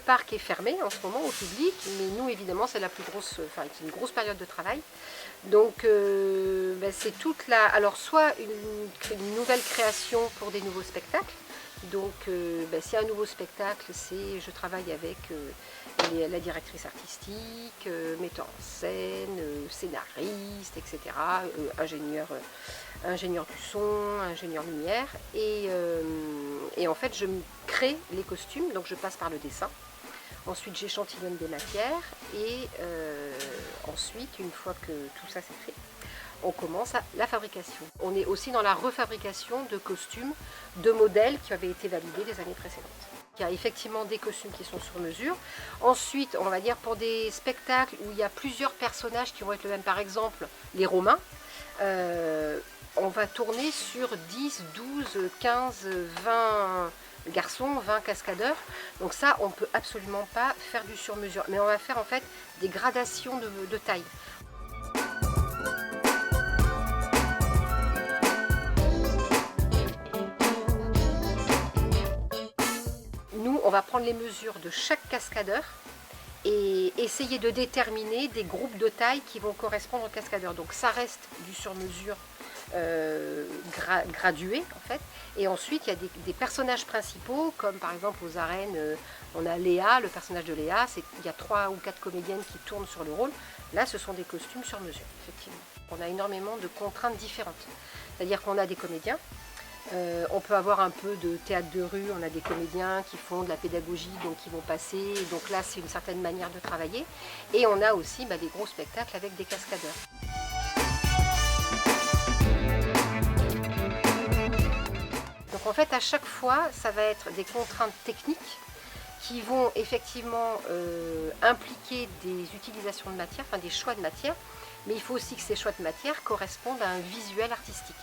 parc est fermé en ce moment au public, mais nous évidemment c'est la plus grosse, c'est une grosse période de travail. Donc c'est toute la... Alors soit une nouvelle création pour des nouveaux spectacles. Donc s'il y a un nouveau spectacle, je travaille avec la directrice artistique, metteur en scène, scénariste, etc., ingénieur du son, ingénieur lumière. Et en fait, je crée les costumes, donc je passe par le dessin. Ensuite, j'échantillonne des matières et ensuite, une fois que tout ça c'est fait, on commence la fabrication. On est aussi dans la refabrication de costumes, de modèles qui avaient été validés les années précédentes. Il y a effectivement des costumes qui sont sur mesure. Ensuite, on va dire pour des spectacles où il y a plusieurs personnages qui vont être le même, par exemple les Romains, on va tourner sur 10, 12, 15, 20 garçons, 20 cascadeurs. Donc ça, on ne peut absolument pas faire du sur-mesure. Mais on va faire en fait des gradations de taille. Nous, on va prendre les mesures de chaque cascadeur et essayer de déterminer des groupes de taille qui vont correspondre aux cascadeurs. Donc ça reste du sur-mesure gradué en fait. Et ensuite il y a des personnages principaux, comme par exemple aux arènes, on a Léa, le personnage de Léa, il y a 3 ou 4 comédiennes qui tournent sur le rôle. Là ce sont des costumes sur mesure, effectivement. On a énormément de contraintes différentes. C'est-à-dire qu'on a des comédiens, on peut avoir un peu de théâtre de rue, on a des comédiens qui font de la pédagogie, donc qui vont passer, donc là c'est une certaine manière de travailler. Et on a aussi des gros spectacles avec des cascadeurs. Donc en fait à chaque fois ça va être des contraintes techniques qui vont effectivement impliquer des utilisations de matière, des choix de matière, mais il faut aussi que ces choix de matière correspondent à un visuel artistique.